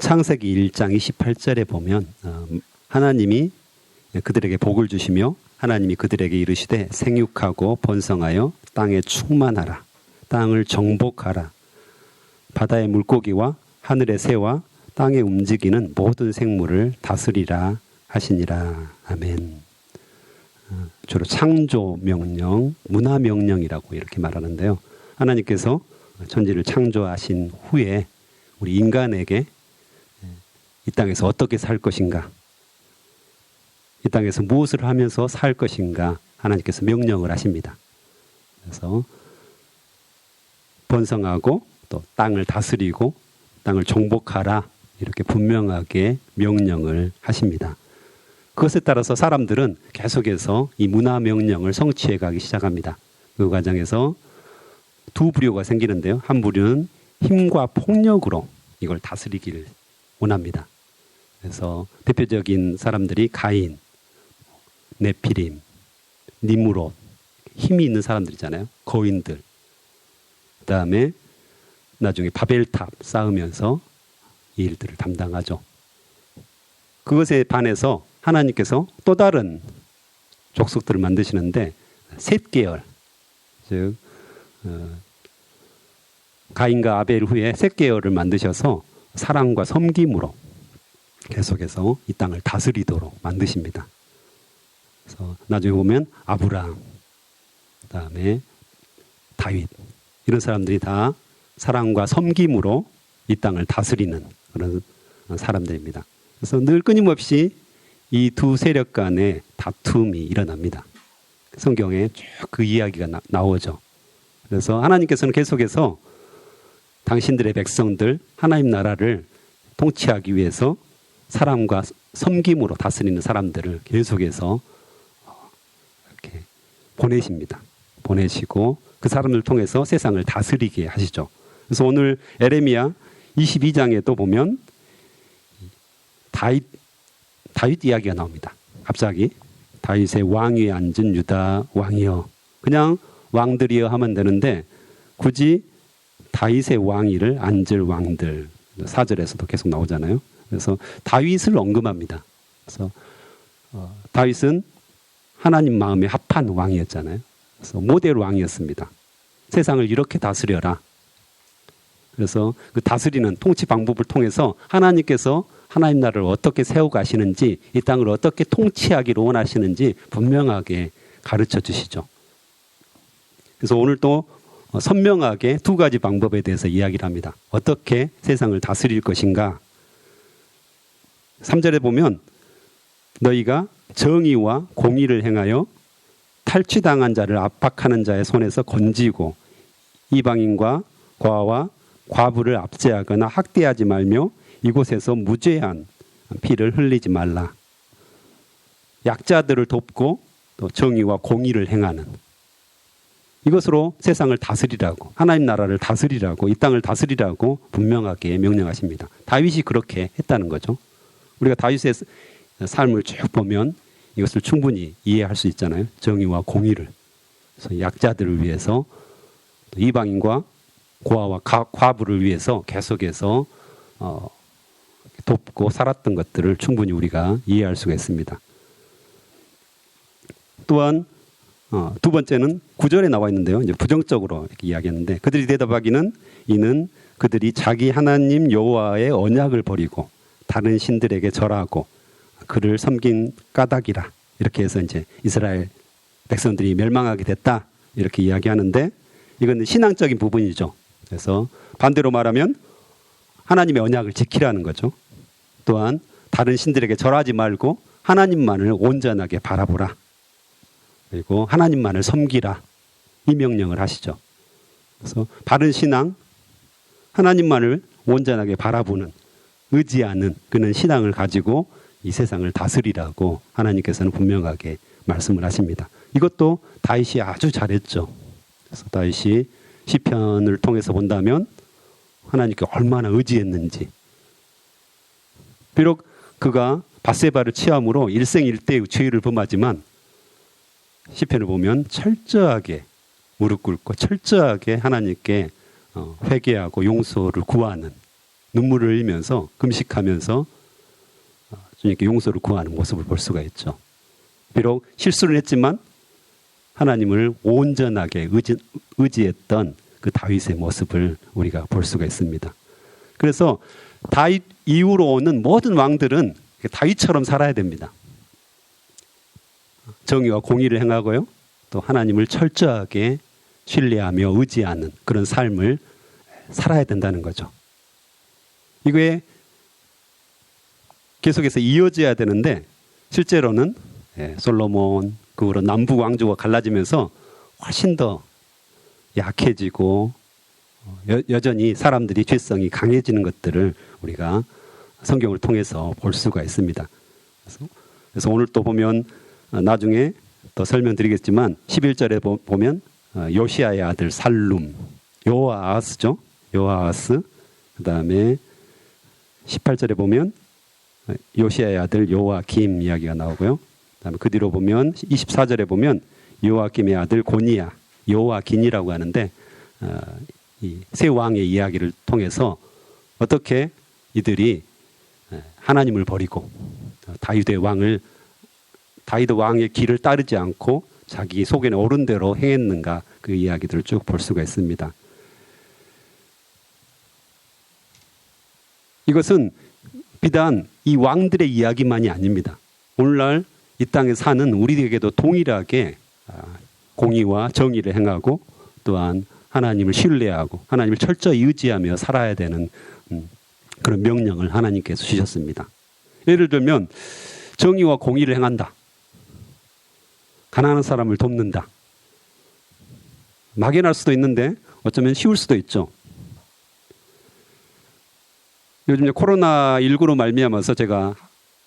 창세기 1장 28절에 보면 하나님이 그들에게 복을 주시며 하나님이 그들에게 이르시되 생육하고 번성하여 땅에 충만하라. 땅을 정복하라. 바다의 물고기와 하늘의 새와 땅에 움직이는 모든 생물을 다스리라 하시니라. 아멘. 주로 창조 명령, 문화 명령이라고 이렇게 말하는데요. 하나님께서 천지를 창조하신 후에 우리 인간에게 이 땅에서 어떻게 살 것인가, 이 땅에서 무엇을 하면서 살 것인가 하나님께서 명령을 하십니다. 그래서 번성하고 또 땅을 다스리고 땅을 정복하라 이렇게 분명하게 명령을 하십니다. 그것에 따라서 사람들은 계속해서 이 문화 명령을 성취해 가기 시작합니다. 그 과정에서 두 부류가 생기는데요. 한 부류는 힘과 폭력으로 이걸 다스리기를 원합니다. 그래서 대표적인 사람들이 가인, 네피림, 니므롯, 힘이 있는 사람들이잖아요. 거인들. 그 다음에 나중에 바벨탑 쌓으면서 이 일들을 담당하죠. 그것에 반해서 하나님께서 또 다른 족속들을 만드시는데 셋 계열, 즉 가인과 아벨 후에 셋 계열을 만드셔서 사랑과 섬김으로 계속해서 이 땅을 다스리도록 만드십니다. 그래서 나중에 보면 아브라함, 그다음에 다윗 이런 사람들이 다 사랑과 섬김으로 이 땅을 다스리는 그런 사람들입니다. 그래서 늘 끊임없이 이 두 세력 간의 다툼이 일어납니다. 성경에 쭉 그 이야기가 나오죠. 그래서 하나님께서는 계속해서 당신들의 백성들, 하나님 나라를 통치하기 위해서 사랑과 섬김으로 다스리는 사람들을 계속해서 이렇게 보내십니다. 보내시고 그 사람을 통해서 세상을 다스리게 하시죠. 그래서 오늘 에레미야 22장에도 보면 다윗 이야기가 나옵니다. 갑자기 다윗의 왕위에 앉은 유다 왕이여. 그냥 왕들이여 하면 되는데 굳이 다윗의 왕위를 앉을 왕들 4절에서도 계속 나오잖아요. 그래서 다윗을 언급합니다. 그래서 다윗은 하나님 마음에 합한 왕이었잖아요. 그래서 모델 왕이었습니다. 세상을 이렇게 다스려라. 그래서 그 다스리는 통치 방법을 통해서 하나님께서 하나님 나라를 어떻게 세워가시는지 이 땅을 어떻게 통치하기를 원하시는지 분명하게 가르쳐 주시죠. 그래서 오늘 또 선명하게 두 가지 방법에 대해서 이야기를 합니다. 어떻게 세상을 다스릴 것인가. 3절에 보면 너희가 정의와 공의를 행하여 탈취당한 자를 압박하는 자의 손에서 건지고 이방인과 과와 과부를 압제하거나 학대하지 말며 이곳에서 무죄한 피를 흘리지 말라. 약자들을 돕고 또 정의와 공의를 행하는 이것으로 세상을 다스리라고, 하나님 나라를 다스리라고, 이 땅을 다스리라고 분명하게 명령하십니다. 다윗이 그렇게 했다는 거죠. 우리가 다윗의 삶을 쭉 보면 이것을 충분히 이해할 수 있잖아요. 정의와 공의를. 그래서 약자들을 위해서 이방인과 고아와 과부를 위해서 계속해서 돕고 살았던 것들을 충분히 우리가 이해할 수가 있습니다. 또한 두 번째는 9절에 나와 있는데요. 이제 부정적으로 이렇게 이야기했는데 그들이 대답하기는 이는 그들이 자기 하나님 여호와의 언약을 버리고 다른 신들에게 절하고 그를 섬긴 까닭이라. 이렇게 해서 이제 이스라엘 백성들이 멸망하게 됐다. 이렇게 이야기하는데 이건 신앙적인 부분이죠. 그래서 반대로 말하면 하나님의 언약을 지키라는 거죠. 또한 다른 신들에게 절하지 말고 하나님만을 온전하게 바라보라. 그리고 하나님만을 섬기라. 이 명령을 하시죠. 그래서 바른 신앙, 하나님만을 온전하게 바라보는, 의지하는 그런 신앙을 가지고 이 세상을 다스리라고 하나님께서는 분명하게 말씀을 하십니다. 이것도 다윗이 아주 잘했죠. 그래서 다윗이 시편을 통해서 본다면 하나님께 얼마나 의지했는지. 비록 그가 밧세바를 취함으로 일생일대의 죄를 범하지만 시편을 보면 철저하게 무릎 꿇고 철저하게 하나님께 회개하고 용서를 구하는 눈물을 흘리면서 금식하면서 주님께 용서를 구하는 모습을 볼 수가 있죠. 비록 실수를 했지만 하나님을 온전하게 의지했던 그 다윗의 모습을 우리가 볼 수가 있습니다. 그래서 다윗 이후로 오는 모든 왕들은 다윗처럼 살아야 됩니다. 정의와 공의를 행하고요. 또 하나님을 철저하게 신뢰하며 의지하는 그런 삶을 살아야 된다는 거죠. 이거에 계속해서 이어져야 되는데 실제로는 솔로몬 그 후로 남북 왕조가 갈라지면서 훨씬 더 약해지고 여전히 사람들이 죄성이 강해지는 것들을 우리가 성경을 통해서 볼 수가 있습니다. 그래서 오늘 또 보면 나중에 또 설명드리겠지만 11절에 보면 요시야의 아들 살룸, 요아하스죠. 요아하스. 그 다음에 18절에 보면 요시야의 아들 요아김 이야기가 나오고요. 그다음에 그 뒤로 보면 24절에 보면 요아김의 아들 고니야, 요아긴이라고 하는데 이 세 왕의 이야기를 통해서 어떻게 이들이 하나님을 버리고 다윗 왕의 길을 따르지 않고 자기 속에는 옳은 대로 행했는가 그 이야기들을 쭉 볼 수가 있습니다. 이것은 비단 이 왕들의 이야기만이 아닙니다. 오늘날 이 땅에 사는 우리에게도 동일하게 공의와 정의를 행하고 또한 하나님을 신뢰하고 하나님을 철저히 의지하며 살아야 되는 그런 명령을 하나님께서 주셨습니다. 예를 들면 정의와 공의를 행한다. 가난한 사람을 돕는다. 막연할 수도 있는데 어쩌면 쉬울 수도 있죠. 요즘 코로나19로 말미암아서 제가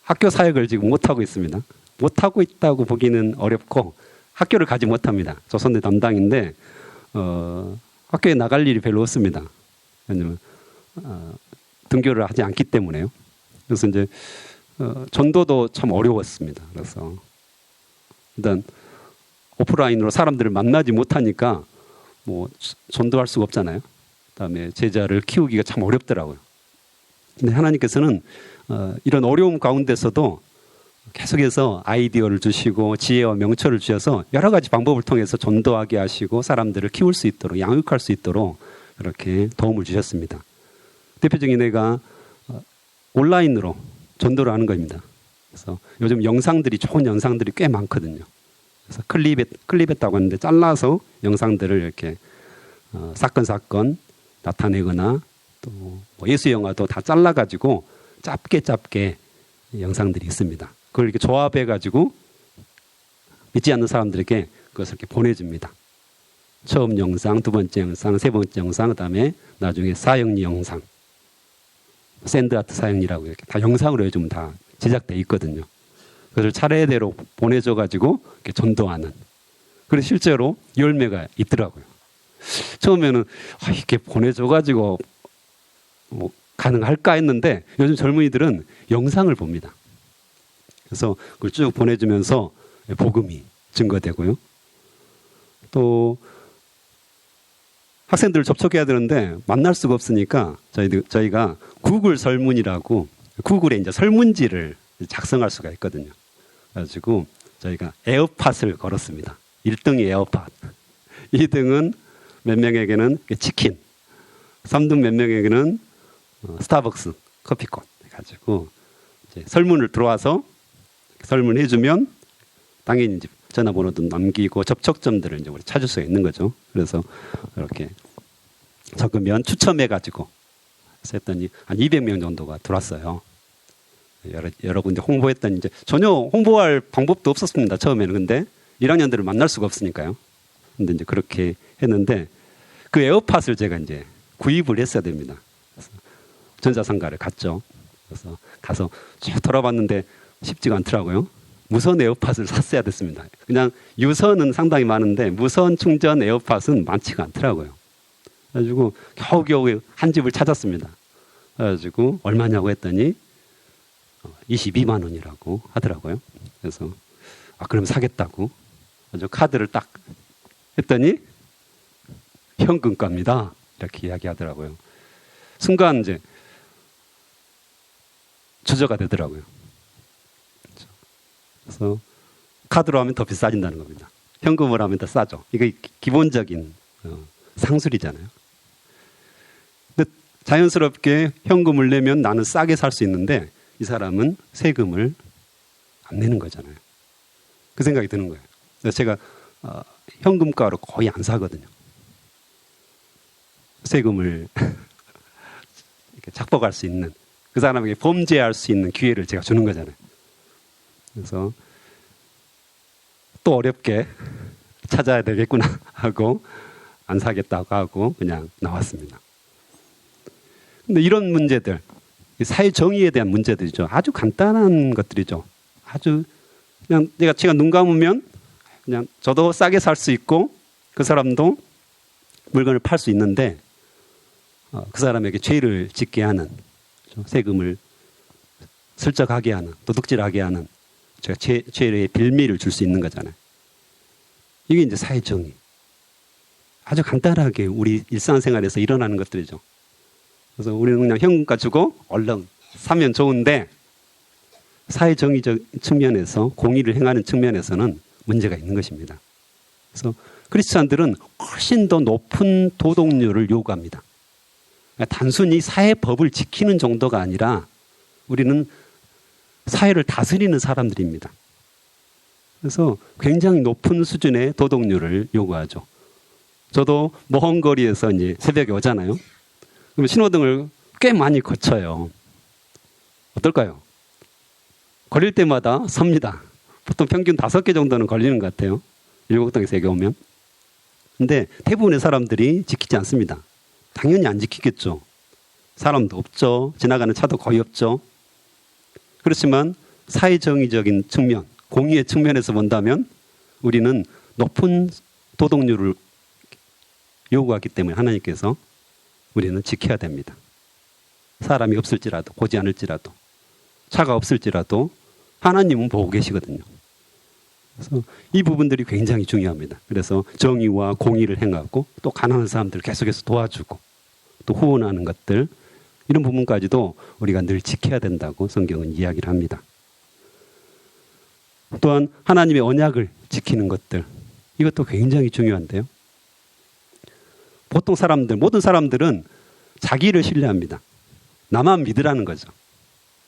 학교 사역을 지금 못하고 있습니다. 못하고 있다고 보기는 어렵고 학교를 가지 못합니다. 조선대 담당인데 학교에 나갈 일이 별로 없습니다. 왜냐면 등교를 하지 않기 때문에요. 그래서 이제 전도도 참 어려웠습니다. 그래서 일단 오프라인으로 사람들을 만나지 못하니까 뭐 전도할 수가 없잖아요. 그다음에 제자를 키우기가 참 어렵더라고요. 근데 하나님께서는 이런 어려움 가운데서도 계속해서 아이디어를 주시고 지혜와 명철을 주셔서 여러 가지 방법을 통해서 전도하게 하시고 사람들을 키울 수 있도록 양육할 수 있도록 그렇게 도움을 주셨습니다. 대표적인 예가 온라인으로 전도를 하는 겁니다. 그래서 요즘 영상들이 좋은 영상들이 꽤 많거든요. 그래서 클립했다고 하는데 잘라서 영상들을 이렇게 사건 나타내거나 또 뭐 예수 영화도 다 잘라가지고 짧게 영상들이 있습니다. 그걸 이렇게 조합해가지고 믿지 않는 사람들에게 그것을 이렇게 보내줍니다. 처음 영상, 두 번째 영상, 세 번째 영상, 그다음에 나중에 사형리 영상, 샌드아트 사형리라고 이렇게 다 영상으로 요즘 다 제작돼 있거든요. 그것을 차례대로 보내줘가지고 이렇게 전도하는. 그래서 실제로 열매가 있더라고요. 처음에는 이렇게 보내줘가지고 뭐 가능할까 했는데 요즘 젊은이들은 영상을 봅니다. 그래서 그걸 쭉 보내주면서 복음이 증거되고요. 또 학생들을 접촉해야 되는데 만날 수가 없으니까 저희가 구글 설문이라고 구글에 이제 설문지를 작성할 수가 있거든요. 그래가지고 저희가 에어팟을 걸었습니다. 1등이 에어팟, 2등은 몇 명에게는 치킨, 3등 몇 명에게는 스타벅스 커피권 해가지고 이제 설문을 들어와서 설문해주면 당연히 이제 전화번호도 남기고 접촉점들을 이제 우리 찾을 수가 있는 거죠. 그래서 이렇게 적으면 추첨해가지고 했더니 한 200명 정도가 들어왔어요. 여러 군데 홍보했더니 이제 전혀 홍보할 방법도 없었습니다. 처음에는. 근데 1학년들을 만날 수가 없으니까요. 근데 이제 그렇게 했는데 그 에어팟을 제가 이제 구입을 했어야 됩니다. 그래서 전자상가를 갔죠. 그래서 가서 쭉 돌아봤는데 쉽지가 않더라고요. 무선 에어팟을 샀어야 됐습니다. 그냥 유선은 상당히 많은데 무선 충전 에어팟은 많지가 않더라고요. 그래가지고 겨우겨우 한 집을 찾았습니다. 그래가지고 얼마냐고 했더니 22만 원이라고 하더라고요. 그래서 그럼 사겠다고. 그래서 카드를 딱 했더니 현금가입니다. 이렇게 이야기하더라고요. 순간 이제 주저가 되더라고요. 그래서 카드로 하면 더 비싸진다는 겁니다. 현금으로 하면 더 싸죠. 이게 기본적인 상술이잖아요. 근데 자연스럽게 현금을 내면 나는 싸게 살 수 있는데 이 사람은 세금을 안 내는 거잖아요. 그 생각이 드는 거예요. 그래서 제가 현금가로 거의 안 사거든요. 세금을 이렇게 착복할 수 있는, 그 사람에게 범죄할 수 있는 기회를 제가 주는 거잖아요. 그래서 또 어렵게 찾아야 되겠구나 하고 안 사겠다고 하고 그냥 나왔습니다. 근데 이런 문제들, 사회 정의에 대한 문제들이죠. 아주 간단한 것들이죠. 아주 그냥 제가 눈 감으면 그냥 저도 싸게 살 수 있고 그 사람도 물건을 팔 수 있는데 그 사람에게 죄를 짓게 하는, 세금을 슬쩍하게 하는, 도둑질하게 하는, 제가 죄의 빌미를 줄 수 있는 거잖아요. 이게 이제 사회정의. 아주 간단하게 우리 일상생활에서 일어나는 것들이죠. 그래서 우리는 그냥 현금가 주고 얼른 사면 좋은데 사회정의적 측면에서, 공의를 행하는 측면에서는 문제가 있는 것입니다. 그래서 크리스찬들은 훨씬 더 높은 도덕률을 요구합니다. 그러니까 단순히 사회법을 지키는 정도가 아니라 우리는 사회를 다스리는 사람들입니다. 그래서 굉장히 높은 수준의 도덕률을 요구하죠. 저도 먼 거리에서 이제 새벽에 오잖아요. 그럼 신호등을 꽤 많이 거쳐요. 어떨까요? 걸릴 때마다 섭니다. 보통 평균 5개 정도는 걸리는 것 같아요. 일곡동에서 여기 오면. 근데 대부분의 사람들이 지키지 않습니다. 당연히 안 지키겠죠. 사람도 없죠. 지나가는 차도 거의 없죠. 그렇지만 사회정의적인 측면, 공의의 측면에서 본다면 우리는 높은 도덕률을 요구하기 때문에 하나님께서 우리는 지켜야 됩니다. 사람이 없을지라도, 보지 않을지라도, 차가 없을지라도 하나님은 보고 계시거든요. 그래서 이 부분들이 굉장히 중요합니다. 그래서 정의와 공의를 행하고 또 가난한 사람들을 계속해서 도와주고 또 후원하는 것들, 이런 부분까지도 우리가 늘 지켜야 된다고 성경은 이야기를 합니다. 또한 하나님의 언약을 지키는 것들, 이것도 굉장히 중요한데요. 보통 사람들, 모든 사람들은 자기를 신뢰합니다. 나만 믿으라는 거죠.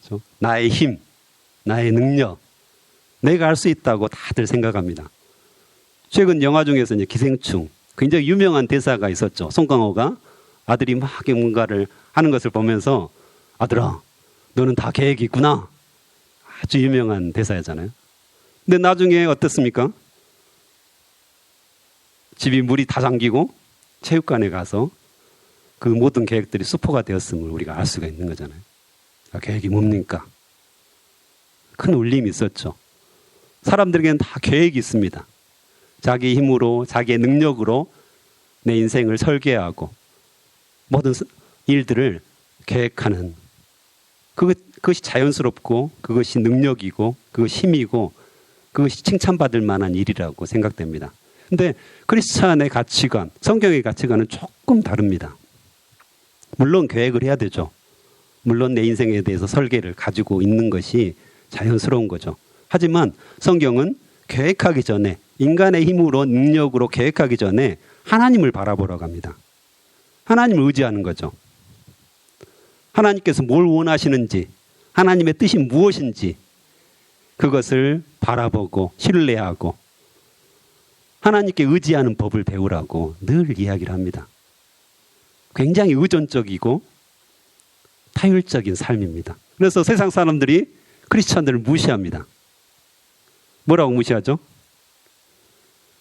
그렇죠? 나의 힘, 나의 능력, 내가 할 수 있다고 다들 생각합니다. 최근 영화 중에서 이제 기생충, 굉장히 유명한 대사가 있었죠. 송강호가 아들이 막 뭔가를 하는 것을 보면서 아들아, 너는 다 계획이 있구나. 아주 유명한 대사였잖아요. 근데 나중에 어떻습니까? 집이 물이 다 잠기고 체육관에 가서 그 모든 계획들이 수포가 되었음을 우리가 알 수가 있는 거잖아요. 계획이 뭡니까? 큰 울림이 있었죠. 사람들에게는 다 계획이 있습니다. 자기 힘으로, 자기의 능력으로 내 인생을 설계하고 모든 일들을 계획하는, 그것이 자연스럽고 그것이 능력이고 그것이 힘이고 그것이 칭찬받을 만한 일이라고 생각됩니다. 근데 크리스찬의 가치관, 성경의 가치관은 조금 다릅니다. 물론 계획을 해야 되죠. 물론 내 인생에 대해서 설계를 가지고 있는 것이 자연스러운 거죠. 하지만 성경은 계획하기 전에, 인간의 힘으로, 능력으로 계획하기 전에 하나님을 바라보러 갑니다. 하나님을 의지하는 거죠. 하나님께서 뭘 원하시는지, 하나님의 뜻이 무엇인지 그것을 바라보고 신뢰하고 하나님께 의지하는 법을 배우라고 늘 이야기를 합니다. 굉장히 의존적이고 타율적인 삶입니다. 그래서 세상 사람들이 크리스찬들을 무시합니다. 뭐라고 무시하죠?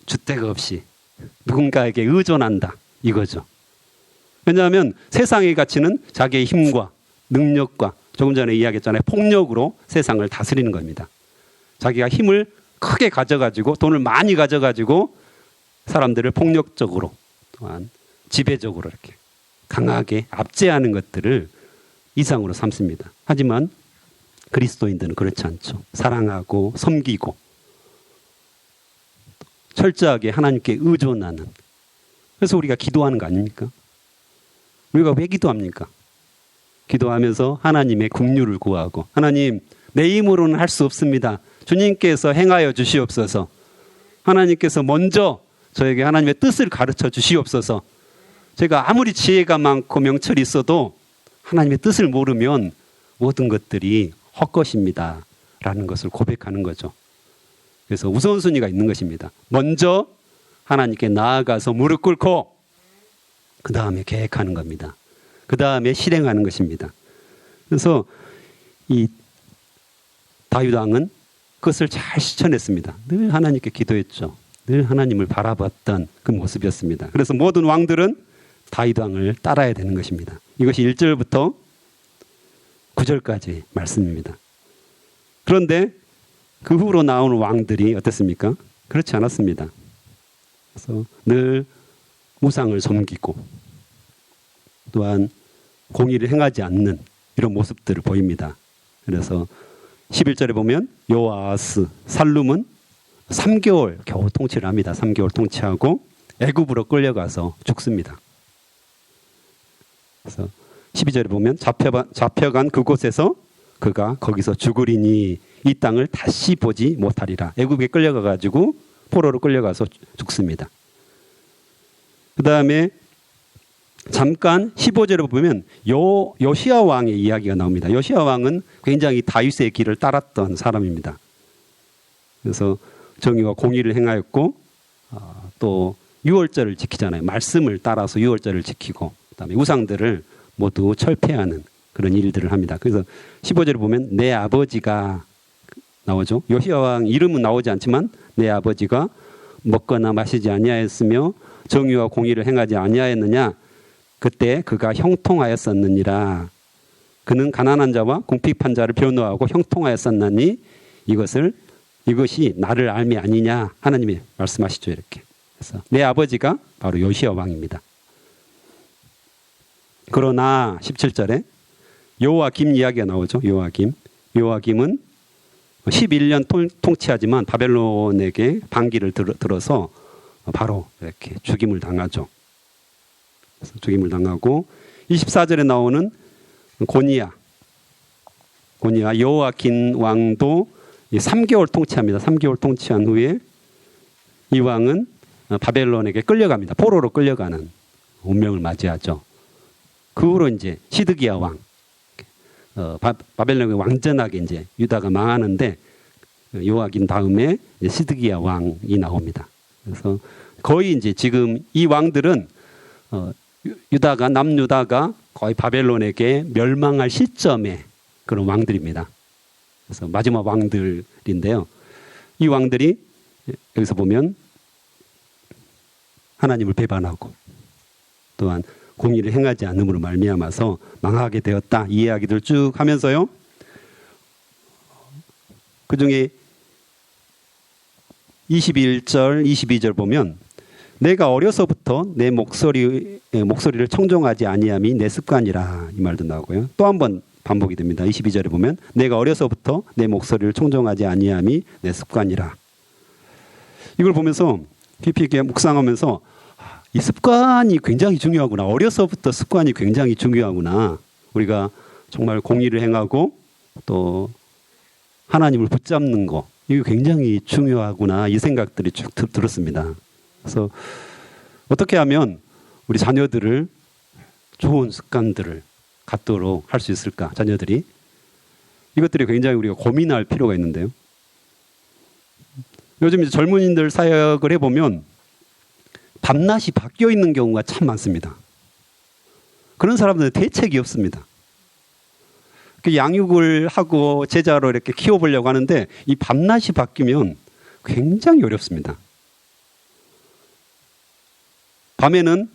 주택 없이 누군가에게 의존한다, 이거죠. 왜냐하면 세상의 가치는 자기의 힘과 능력과, 조금 전에 이야기했잖아요, 폭력으로 세상을 다스리는 겁니다. 자기가 힘을 크게 가져가지고, 돈을 많이 가져가지고 사람들을 폭력적으로, 또한 지배적으로 이렇게 강하게 압제하는 것들을 이상으로 삼습니다. 하지만 그리스도인들은 그렇지 않죠. 사랑하고 섬기고 철저하게 하나님께 의존하는. 그래서 우리가 기도하는 거 아닙니까? 우리가 왜 기도합니까? 기도하면서 하나님의 긍휼을 구하고, 하나님, 내 힘으로는 할 수 없습니다. 주님께서 행하여 주시옵소서. 하나님께서 먼저 저에게 하나님의 뜻을 가르쳐 주시옵소서. 제가 아무리 지혜가 많고 명철이 있어도 하나님의 뜻을 모르면 모든 것들이 헛것입니다 라는 것을 고백하는 거죠. 그래서 우선순위가 있는 것입니다. 먼저 하나님께 나아가서 무릎 꿇고 그 다음에 계획하는 겁니다. 그 다음에 실행하는 것입니다. 그래서 이 다윗 왕은 그것을 잘 실천했습니다. 늘 하나님께 기도했죠. 늘 하나님을 바라봤던 그 모습이었습니다. 그래서 모든 왕들은 다윗 왕을 따라야 되는 것입니다. 이것이 1절부터 9절까지 말씀입니다. 그런데 그 후로 나오는 왕들이 어땠습니까? 그렇지 않았습니다. 그래서 늘 우상을 섬기고 또한 공의를 행하지 않는 이런 모습들을 보입니다. 그래서 11절에 보면 요아스, 살룸은 3개월 겨우 통치를 합니다. 3개월 통치하고 애굽으로 끌려가서 죽습니다. 그래서 12절에 보면 잡혀간 그곳에서 그가 거기서 죽으리니 이 땅을 다시 보지 못하리라. 애굽에 끌려가가지고 포로로 끌려가서 죽습니다. 그 다음에 잠깐 15절에 보면 요시야 왕의 이야기가 나옵니다. 요시야 왕은 굉장히 다윗의 길을 따랐던 사람입니다. 그래서 정의와 공의를 행하였고 또 유월절을 지키잖아요. 말씀을 따라서 유월절을 지키고 그다음에 우상들을 모두 철폐하는 그런 일들을 합니다. 그래서 15절에 보면 내 아버지가 나오죠. 요시야 왕 이름은 나오지 않지만 내 아버지가 먹거나 마시지 아니하였으며 정의와 공의를 행하지 아니하였느냐. 그때 그가 형통하였었느니라. 그는 가난한 자와 궁핍한 자를 변호하고 형통하였었나니 이것이 나를 알미 아니냐. 하나님이 말씀하시죠. 이렇게. 그래서 내 아버지가 바로 요시야 왕입니다. 그러나 17절에 요아김 이야기가 나오죠. 요아김은 11년 통치하지만 바벨론에게 반기를 들어서 바로 이렇게 죽임을 당하죠. 죽임을 당하고 24절에 나오는 고니야 요아긴 왕도 3개월 통치합니다. 3개월 통치한 후에 이 왕은 바벨론에게 끌려갑니다. 포로로 끌려가는 운명을 맞이하죠. 그 후로 이제 시드기야 왕, 바벨론이 완전하게 이제 유다가 망하는데 요아긴 다음에 시드기야 왕이 나옵니다. 그래서 거의 이제 지금 이 왕들은 남유다가 거의 바벨론에게 멸망할 시점의 그런 왕들입니다. 그래서 마지막 왕들인데요. 이 왕들이 여기서 보면 하나님을 배반하고 또한 공의를 행하지 않음으로 말미암아서 망하게 되었다. 이 이야기들 쭉 하면서요. 그 중에 21절, 22절 보면 내가 어려서부터 내 목소리를 청종하지 아니함이 내 습관이라 이 말도 나오고요. 또 한 번 반복이 됩니다. 22절에 보면 내가 어려서부터 내 목소리를 청종하지 아니함이 내 습관이라. 이걸 보면서 깊이 있게 묵상하면서 이 습관이 굉장히 중요하구나. 어려서부터 습관이 굉장히 중요하구나. 우리가 정말 공의를 행하고 또 하나님을 붙잡는 거 이거 굉장히 중요하구나. 이 생각들이 쭉 들었습니다. 그래서 어떻게 하면 우리 자녀들을 좋은 습관들을 갖도록 할 수 있을까? 자녀들이 이것들이 굉장히 우리가 고민할 필요가 있는데요. 요즘 이제 젊은이들 사역을 해보면 밤낮이 바뀌어 있는 경우가 참 많습니다. 그런 사람들은 대책이 없습니다. 양육을 하고 제자로 이렇게 키워보려고 하는데 이 밤낮이 바뀌면 굉장히 어렵습니다. 밤에는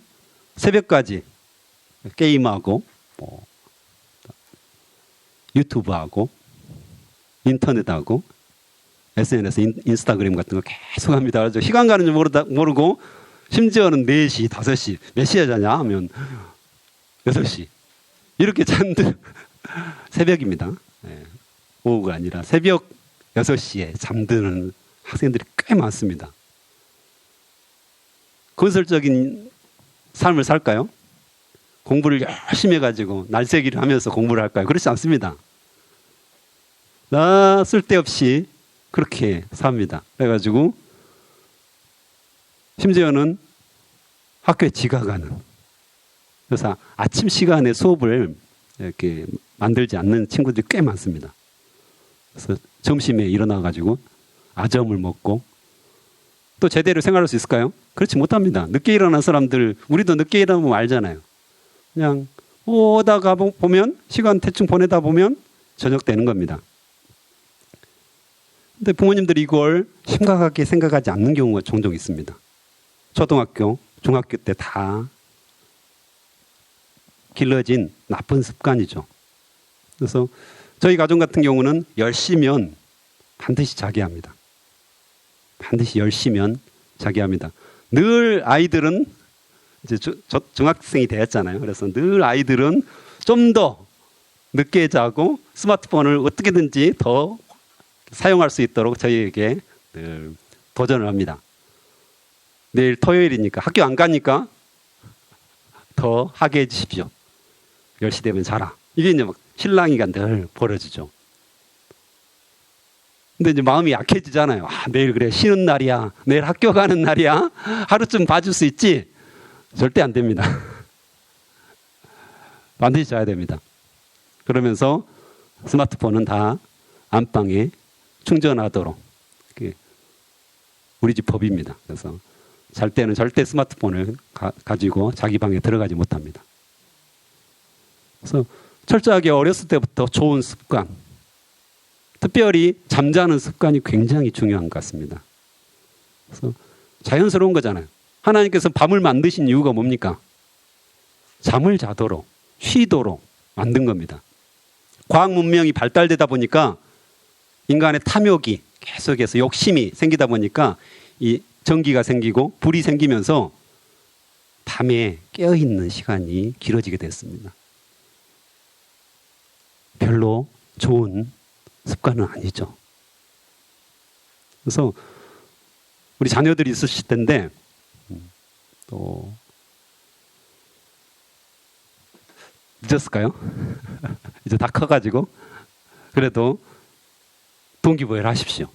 새벽까지 게임하고 유튜브하고 인터넷하고 SNS, 인스타그램 같은 거 계속 합니다. 그래서 시간 가는 줄 모르고 심지어는 4시, 5시 몇 시에 자냐 하면 6시 이렇게 잔들 새벽입니다. 네. 오후가 아니라 새벽 6시에 잠드는 학생들이 꽤 많습니다. 건설적인 삶을 살까요? 공부를 열심히 해가지고 날새기를 하면서 공부를 할까요? 그렇지 않습니다. 나 쓸데없이 그렇게 삽니다. 그래가지고 심지어는 학교에 지각하는. 그래서 아침 시간에 수업을 이렇게 만들지 않는 친구들이 꽤 많습니다. 그래서 점심에 일어나가지고 아점을 먹고 또 제대로 생활할 수 있을까요? 그렇지 못합니다. 늦게 일어난 사람들, 우리도 늦게 일어나면 알잖아요. 그냥 오다가 보면 시간 대충 보내다 보면 저녁 되는 겁니다. 근데 부모님들이 이걸 심각하게 생각하지 않는 경우가 종종 있습니다. 초등학교, 중학교 때 다 길러진 나쁜 습관이죠. 그래서 저희 가정 같은 경우는 10시면 반드시 자게 합니다. 반드시 10시면 자게 합니다. 늘 아이들은 이제 중학생이 되었잖아요. 그래서 늘 아이들은 좀 더 늦게 자고 스마트폰을 어떻게든지 더 사용할 수 있도록 저희에게 늘 도전을 합니다. 내일 토요일이니까 학교 안 가니까 더 하게 해주십시오. 10시 되면 자라. 이게 이제 막 실랑이가 늘 벌어지죠. 근데 이제 마음이 약해지잖아요. 아, 매일 그래 쉬는 날이야. 내일 학교 가는 날이야. 하루쯤 봐줄 수 있지? 절대 안 됩니다. 반드시 자야 됩니다. 그러면서 스마트폰은 다 안방에 충전하도록 우리 집 법입니다. 그래서 잘 때는 절대 스마트폰을 가지고 자기 방에 들어가지 못합니다. 그래서 철저하게 어렸을 때부터 좋은 습관, 특별히 잠자는 습관이 굉장히 중요한 것 같습니다. 그래서 자연스러운 거잖아요. 하나님께서 밤을 만드신 이유가 뭡니까? 잠을 자도록, 쉬도록 만든 겁니다. 과학 문명이 발달되다 보니까 인간의 탐욕이 계속해서 욕심이 생기다 보니까 이 전기가 생기고 불이 생기면서 밤에 깨어있는 시간이 길어지게 됐습니다. 별로 좋은 습관은 아니죠. 그래서 우리 자녀들이 있으실 텐데 또 늦었을까요? 이제 다 커가지고 그래도 동기부여를 하십시오.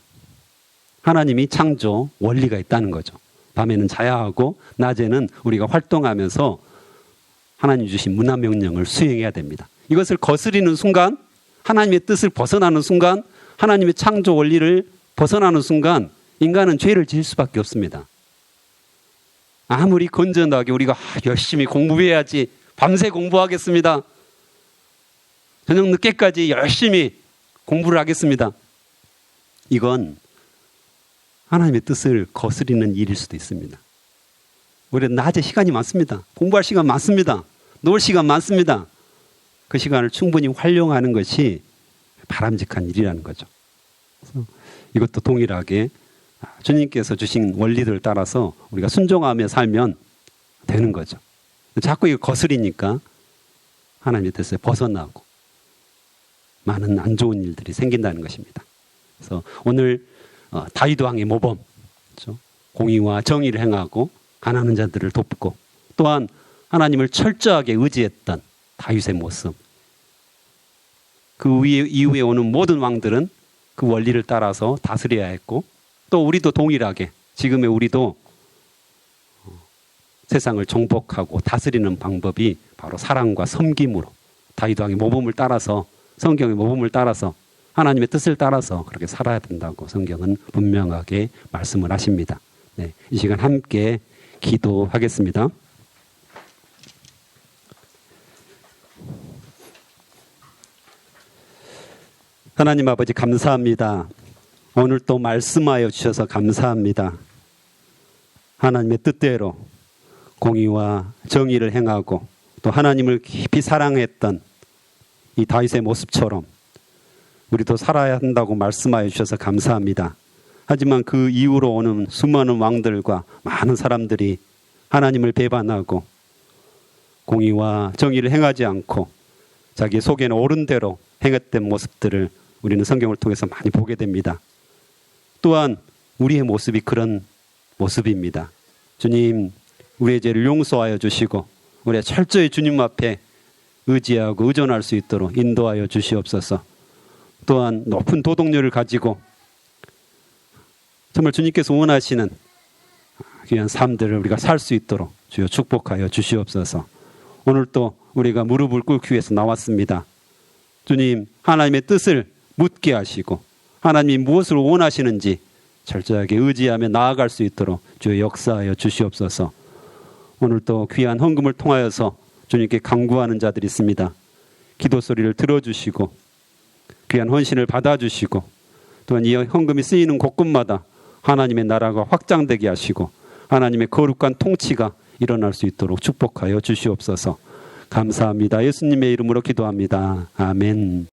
하나님이 창조 원리가 있다는 거죠. 밤에는 자야 하고 낮에는 우리가 활동하면서 하나님 주신 문화명령을 수행해야 됩니다. 이것을 거스리는 순간, 하나님의 뜻을 벗어나는 순간, 하나님의 창조 원리를 벗어나는 순간 인간은 죄를 지을 수밖에 없습니다. 아무리 건전하게 우리가 열심히 공부해야지, 밤새 공부하겠습니다, 저녁 늦게까지 열심히 공부를 하겠습니다, 이건 하나님의 뜻을 거스리는 일일 수도 있습니다. 우리는 낮에 시간이 많습니다. 공부할 시간 많습니다. 놀 시간 많습니다. 그 시간을 충분히 활용하는 것이 바람직한 일이라는 거죠. 그래서 이것도 동일하게 주님께서 주신 원리들을 따라서 우리가 순종하며 살면 되는 거죠. 자꾸 이거 거스리니까 하나님의 뜻에 벗어나고 많은 안 좋은 일들이 생긴다는 것입니다. 그래서 오늘 다윗 왕의 모범, 그렇죠? 공의와 정의를 행하고 가난한 자들을 돕고 또한 하나님을 철저하게 의지했던 다윗의 모습, 그 이후에 오는 모든 왕들은 그 원리를 따라서 다스려야 했고 또 우리도 동일하게 지금의 우리도 세상을 정복하고 다스리는 방법이 바로 사랑과 섬김으로 다윗 왕의 모범을 따라서, 성경의 모범을 따라서 하나님의 뜻을 따라서 그렇게 살아야 된다고 성경은 분명하게 말씀을 하십니다. 네, 이 시간 함께 기도하겠습니다. 하나님 아버지 감사합니다. 오늘 또 말씀하여 주셔서 감사합니다. 하나님의 뜻대로 공의와 정의를 행하고 또 하나님을 깊이 사랑했던 이 다윗의 모습처럼 우리도 살아야 한다고 말씀하여 주셔서 감사합니다. 하지만 그 이후로 오는 수많은 왕들과 많은 사람들이 하나님을 배반하고 공의와 정의를 행하지 않고 자기 속에는 옳은 대로 행했던 모습들을 우리는 성경을 통해서 많이 보게 됩니다. 또한 우리의 모습이 그런 모습입니다. 주님, 우리의 죄를 용서하여 주시고 우리가 철저히 주님 앞에 의지하고 의존할 수 있도록 인도하여 주시옵소서. 또한 높은 도덕률을 가지고 정말 주님께서 원하시는 귀한 삶들을 우리가 살 수 있도록 주여 축복하여 주시옵소서. 오늘 또 우리가 무릎을 꿇기 위해서 나왔습니다. 주님, 하나님의 뜻을 묻게 하시고 하나님이 무엇을 원하시는지 철저하게 의지하며 나아갈 수 있도록 주여 역사하여 주시옵소서. 오늘 또 귀한 헌금을 통하여서 주님께 간구하는 자들이 있습니다. 기도 소리를 들어주시고 귀한 헌신을 받아주시고 또한 이 헌금이 쓰이는 곳곳마다 하나님의 나라가 확장되게 하시고 하나님의 거룩한 통치가 일어날 수 있도록 축복하여 주시옵소서. 감사합니다. 예수님의 이름으로 기도합니다. 아멘.